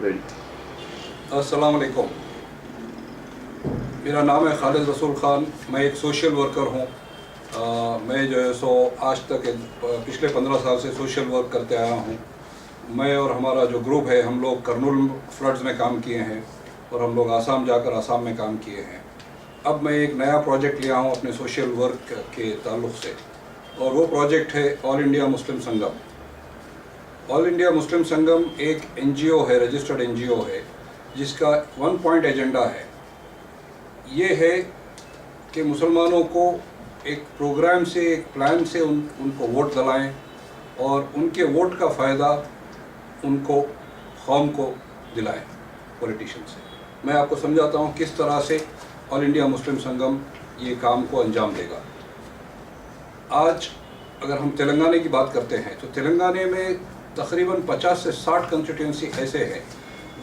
अस्सलाम वालेकुम। मेरा नाम है खालिद रसूल ख़ान। मैं एक सोशल वर्कर हूँ। मैं जो है सो आज तक पिछले 15 साल से सोशल वर्क करते आया हूँ। मैं और हमारा जो ग्रुप है, हम लोग कर्नूल फ्लड्स में काम किए हैं और हम लोग आसाम जाकर आसाम में काम किए हैं। अब मैं एक नया प्रोजेक्ट लिया हूँ अपने सोशल वर्क के ताल्लुक़ से, और वो प्रोजेक्ट है ऑल इंडिया मुस्लिम संगम। ऑल इंडिया मुस्लिम संगम एक NGO है, रजिस्टर्ड NGO है, जिसका 1 पॉइंट एजेंडा है। ये है कि मुसलमानों को एक प्रोग्राम से, एक प्लान से उनको वोट दिलाएं और उनके वोट का फ़ायदा उनको कौम को दिलाएं पॉलिटिशियन से। मैं आपको समझाता हूँ किस तरह से ऑल इंडिया मुस्लिम संगम ये काम को अंजाम देगा। आज अगर हम तेलंगाना की बात करते हैं तो तेलंगाना में तकरीबन 50 से 60 कंस्टिट्यूंसी ऐसे हैं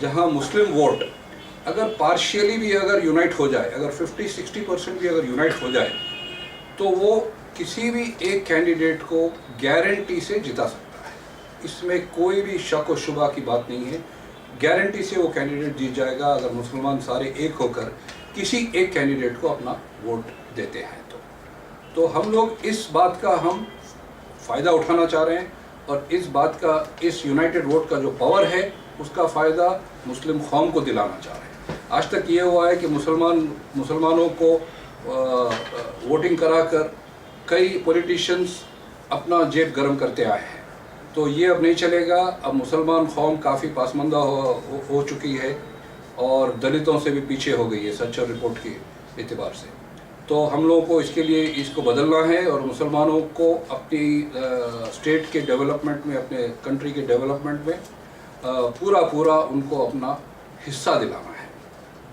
जहां मुस्लिम वोट अगर पार्शियली भी अगर यूनाइट हो जाए, अगर 50-60% भी अगर यूनाइट हो जाए, तो वो किसी भी एक कैंडिडेट को गारंटी से जिता सकता है। इसमें कोई भी शक व शुबा की बात नहीं है। गारंटी से वो कैंडिडेट जीत जाएगा अगर मुसलमान सारे एक होकर किसी एक कैंडिडेट को अपना वोट देते हैं। तो हम लोग इस बात का हम फ़ायदा उठाना चाह रहे हैं और इस बात का, इस यूनाइटेड वोट का जो पावर है उसका फ़ायदा मुस्लिम कौम को दिलाना चाह रहे हैं। आज तक ये हुआ है कि मुसलमानों को वोटिंग कराकर कई पॉलिटिशियंस अपना जेब गर्म करते आए हैं। तो ये अब नहीं चलेगा। अब मुसलमान कौम काफ़ी पासमंदा हो चुकी है और दलितों से भी पीछे हो गई है सच और रिपोर्ट के एतबार से। तो हम लोगों को इसके लिए इसको बदलना है और मुसलमानों को अपनी स्टेट के डेवलपमेंट में, अपने कंट्री के डेवलपमेंट में पूरा उनको अपना हिस्सा दिलाना है।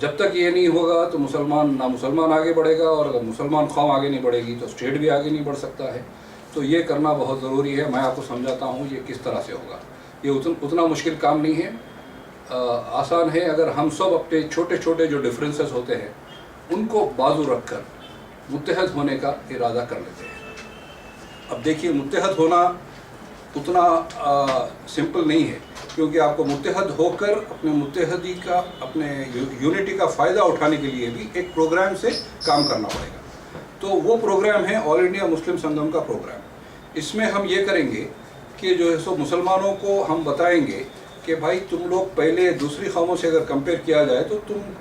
जब तक ये नहीं होगा तो मुसलमान आगे बढ़ेगा, और अगर मुसलमान कौम आगे नहीं बढ़ेगी तो स्टेट भी आगे नहीं बढ़ सकता है। तो ये करना बहुत ज़रूरी है। मैं आपको समझाता हूँ ये किस तरह से होगा। ये उतना मुश्किल काम नहीं है, आसान है। अगर हम सब अपने छोटे छोटे जो डिफरेंसेस होते हैं उनको बाजू रखकर मुत्तहद होने का इरादा कर लेते हैं। अब देखिए, मुत्तहद होना उतना सिंपल नहीं है, क्योंकि आपको मुत्तहद होकर अपने यूनिटी का फ़ायदा उठाने के लिए भी एक प्रोग्राम से काम करना पड़ेगा। तो वो प्रोग्राम है ऑल इंडिया मुस्लिम संगम का प्रोग्राम। इसमें हम ये करेंगे कि जो है सो मुसलमानों को हम बताएंगे कि भाई तुम लोग पहले दूसरी कौमों से अगर कंपेयर किया जाए तो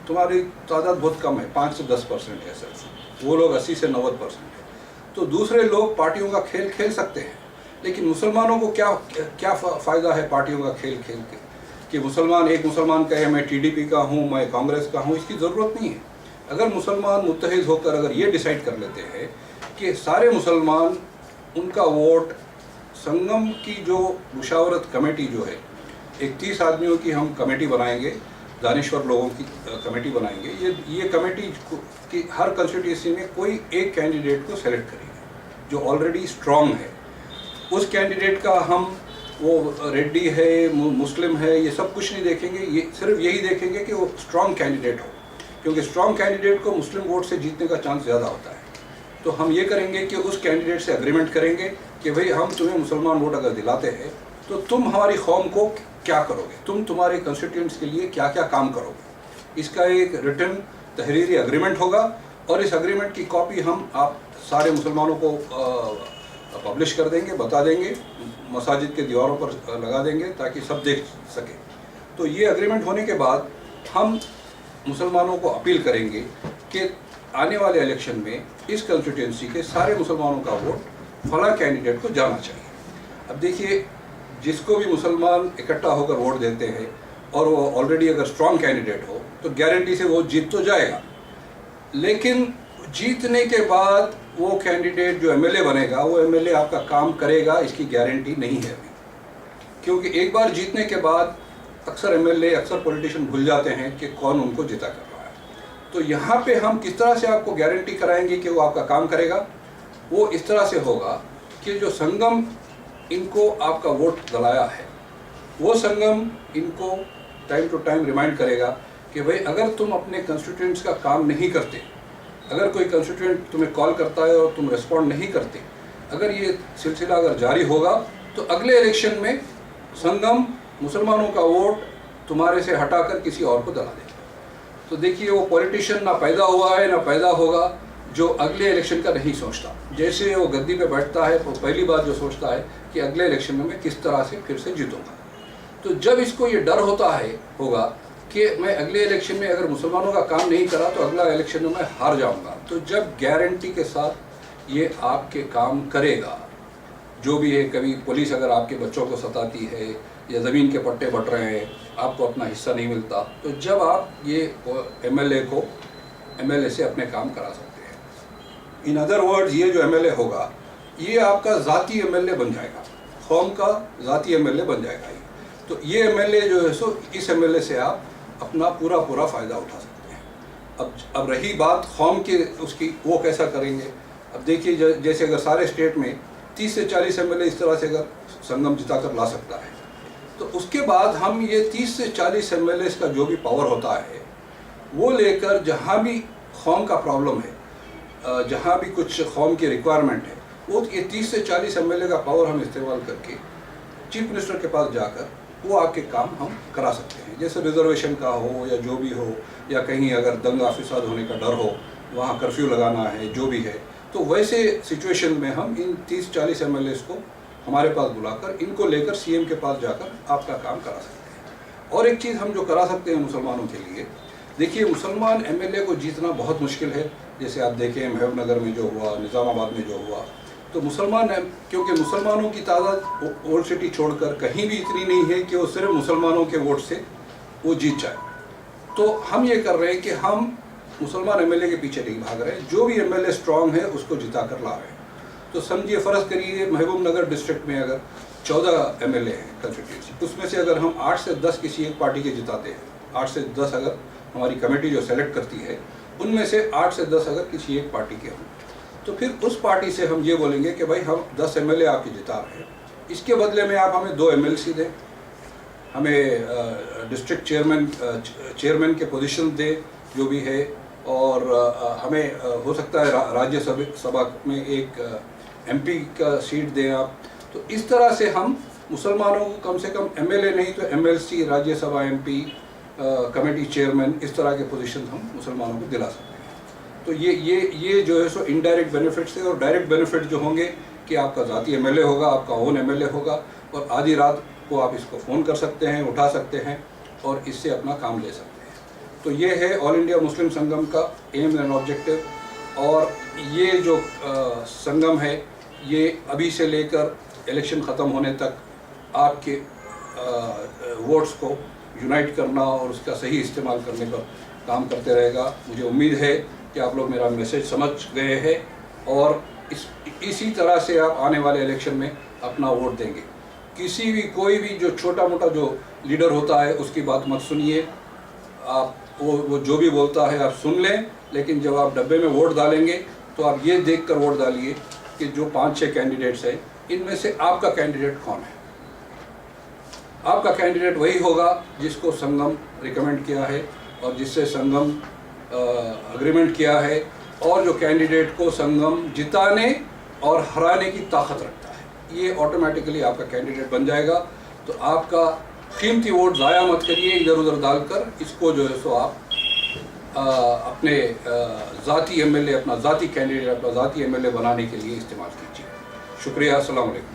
तुम्हारी तादाद बहुत कम है, 5 से 10% है सिर्फ। वो लोग 80 से 90% है। तो दूसरे लोग पार्टियों का खेल खेल सकते हैं, लेकिन मुसलमानों को क्या फ़ायदा है पार्टियों का खेल खेल के, कि एक मुसलमान कहे मैं TDP का हूँ, मैं कांग्रेस का हूँ। इसकी ज़रूरत नहीं है। अगर मुसलमान मुत्तहिद होकर अगर ये डिसाइड कर लेते हैं कि सारे मुसलमान, उनका वोट संगम की जो मुशावरत कमेटी जो है, 31 आदमियों की हम कमेटी बनाएंगे, दानिश्वर लोगों की कमेटी बनाएंगे। ये कमेटी की हर कंस्टिट्यूंसी में कोई एक कैंडिडेट को सेलेक्ट करेंगे जो ऑलरेडी स्ट्रॉन्ग है। उस कैंडिडेट का हम वो रेड्डी है, मुस्लिम है, ये सब कुछ नहीं देखेंगे। ये सिर्फ यही देखेंगे कि वो स्ट्रॉन्ग कैंडिडेट हो, क्योंकि स्ट्रॉन्ग कैंडिडेट को मुस्लिम वोट से जीतने का चांस ज़्यादा होता है। तो हम ये करेंगे कि उस कैंडिडेट से एग्रीमेंट करेंगे कि भाई हम तुम्हें मुसलमान वोट अगर दिलाते हैं तो तुम हमारी कौम को क्या करोगे, तुम तुम्हारे कंस्टिट्यूएंट्स के लिए क्या क्या काम करोगे। इसका एक रिटन तहरीरी एग्रीमेंट होगा और इस एग्रीमेंट की कॉपी हम आप सारे मुसलमानों को पब्लिश कर देंगे, बता देंगे, मसाजिद के दीवारों पर लगा देंगे ताकि सब देख सके। तो ये एग्रीमेंट होने के बाद हम मुसलमानों को अपील करेंगे कि आने वाले इलेक्शन में इस कंस्टिट्यूंसी के सारे मुसलमानों का वोट फला कैंडिडेट को जाना चाहिए। अब देखिए, जिसको भी मुसलमान इकट्ठा होकर वोट देते हैं और वो ऑलरेडी अगर स्ट्रॉन्ग कैंडिडेट हो तो गारंटी से वो जीत तो जाएगा, लेकिन जीतने के बाद वो कैंडिडेट जो MLA बनेगा वो MLA आपका काम करेगा, इसकी गारंटी नहीं है अभी। क्योंकि एक बार जीतने के बाद अक्सर MLA, अक्सर पॉलिटिशियन भूल जाते हैं कि कौन उनको जिता कर रहा है। तो यहाँ पे हम किस तरह से आपको गारंटी कराएंगे कि वो आपका काम करेगा। वो इस तरह से होगा कि जो संगम इनको आपका वोट दिलाया है, वो संगम इनको टाइम टू टाइम रिमाइंड करेगा कि भाई अगर तुम अपने कंस्टिट्यूएंट्स का काम नहीं करते, अगर कोई कंस्टिट्यूएंट तुम्हें कॉल करता है और तुम रिस्पॉन्ड नहीं करते, अगर ये सिलसिला अगर जारी होगा तो अगले इलेक्शन में संगम मुसलमानों का वोट तुम्हारे से हटाकर किसी और को दिला देंगे। तो देखिए वो पॉलिटिशियन ना पैदा हुआ है ना पैदा होगा जो अगले इलेक्शन का नहीं सोचता। जैसे वो गद्दी पे बैठता है तो पहली बात जो सोचता है कि अगले इलेक्शन में मैं किस तरह से फिर से जीतूंगा। तो जब इसको ये डर होगा कि मैं अगले इलेक्शन में अगर मुसलमानों का काम नहीं करा तो अगला इलेक्शन में मैं हार जाऊंगा, तो जब गारंटी के साथ ये आपके काम करेगा, जो भी है, कभी पुलिस अगर आपके बच्चों को सताती है या ज़मीन के पट्टे बट रहे हैं, आपको अपना हिस्सा नहीं मिलता, तो जब आप ये एमएलए से अपने काम करा सकते हैं। इन अदर वर्ड्स, ये जो एमएलए होगा ये आपका ज़ाती एमएलए बन जाएगा, कौम का ज़ाती एमएलए बन जाएगा ये। तो ये एमएलए जो है सो इस एमएलए से आप अपना पूरा फ़ायदा उठा सकते हैं। अब रही बात कौम की, उसकी वो कैसा करेंगे। अब देखिए जैसे अगर सारे स्टेट में 30 से 40 एमएलए इस तरह से अगर संगम जिता कर ला सकता है, तो उसके बाद हम ये 30 से 40 एमएलए का जो भी पावर होता है वो लेकर जहाँ भी कौम का प्रॉब्लम है, जहाँ भी कुछ कौम की रिक्वायरमेंट है, वो ये 30 से 40 एमएलए का पावर हम इस्तेमाल करके चीफ मिनिस्टर के पास जाकर वो आपके काम हम करा सकते हैं। जैसे रिजर्वेशन का हो या जो भी हो, या कहीं अगर दंगा फिसाद होने का डर हो, वहाँ कर्फ्यू लगाना है, जो भी है, तो वैसे सिचुएशन में हम इन 30-40 एमएलए को हमारे पास बुलाकर इनको लेकर सीएम के पास जाकर आपका काम करा सकते हैं। और एक चीज़ हम जो करा सकते हैं मुसलमानों के लिए, देखिए मुसलमान एमएलए को जीतना बहुत मुश्किल है। जैसे आप देखें महबूबनगर में जो हुआ, निज़ामाबाद में जो हुआ, तो मुसलमान, क्योंकि मुसलमानों की तादाद ओल्ड सिटी छोड़कर कहीं भी इतनी नहीं है कि वो सिर्फ मुसलमानों के वोट से वो जीत जाए। तो हम ये कर रहे हैं कि हम मुसलमान एमएलए के पीछे नहीं भाग रहे हैं, जो भी एमएलए स्ट्रांग है उसको जिता कर ला रहे हैं। तो समझिए, फ़र्ज़ करिए महबूबनगर डिस्ट्रिक्ट में अगर 14 एमएलए हैं कंस्टिट्यूंसी, उसमें से अगर हम 8 से 10 किसी एक पार्टी के जिताते हैं, 8 से 10 अगर हमारी कमेटी जो सेलेक्ट करती है उनमें से 8 से 10 अगर किसी एक पार्टी के हों, तो फिर उस पार्टी से हम ये बोलेंगे कि भाई हम 10 एमएलए आपके जिता रहे हैं, इसके बदले में आप हमें 2 एमएलसी दें, हमें डिस्ट्रिक्ट चेयरमैन के पोजीशन दें जो भी है, और हमें हो सकता है राज्यसभा में एक एमपी का सीट दें आप। तो इस तरह से हम मुसलमानों को कम से कम एमएलए नहीं तो MLC, Rajya Sabha, MP, committee chairman, इस तरह के पोजीशन हम मुसलमानों को दिला सकते हैं। तो ये जो है सो इनडायरेक्ट बेनिफिट्स है। और डायरेक्ट बेनिफिट जो होंगे कि आपका ज़ाती एमएलए होगा, आपका ओन एमएलए होगा, और आधी रात को आप इसको फ़ोन कर सकते हैं, उठा सकते हैं और इससे अपना काम ले सकते हैं। तो ये है ऑल इंडिया मुस्लिम संगम का एम एंड ऑब्जेक्टिव। और ये जो संगम है ये अभी से लेकर इलेक्शन ख़त्म होने तक आपके वोट्स को यूनाइट करना और उसका सही इस्तेमाल करने पर काम करते रहेगा। मुझे उम्मीद है कि आप लोग मेरा मैसेज समझ गए हैं और इसी तरह से आप आने वाले इलेक्शन में अपना वोट देंगे। किसी भी कोई भी जो छोटा मोटा जो लीडर होता है उसकी बात मत सुनिए, आप वो जो भी बोलता है आप सुन लें, लेकिन जब आप डब्बे में वोट डालेंगे तो आप ये देखकर वोट डालिए कि जो 5-6 कैंडिडेट्स हैं इनमें से आपका कैंडिडेट कौन है। आपका कैंडिडेट वही होगा जिसको संगम रिकमेंड किया है और जिससे संगम अग्रीमेंट किया है, और जो कैंडिडेट को संगम जिताने और हराने की ताकत रखता है, ये ऑटोमेटिकली आपका कैंडिडेट बन जाएगा। तो आपका कीमती वोट ज़ाया मत करिए इधर उधर डालकर, इसको जो है सो आप अपने ज़ाती एमएलए, अपना ज़ाती कैंडिडेट, अपना ज़ाती एमएलए बनाने के लिए इस्तेमाल कीजिए। शुक्रिया, अस्सलाम वालेकुम।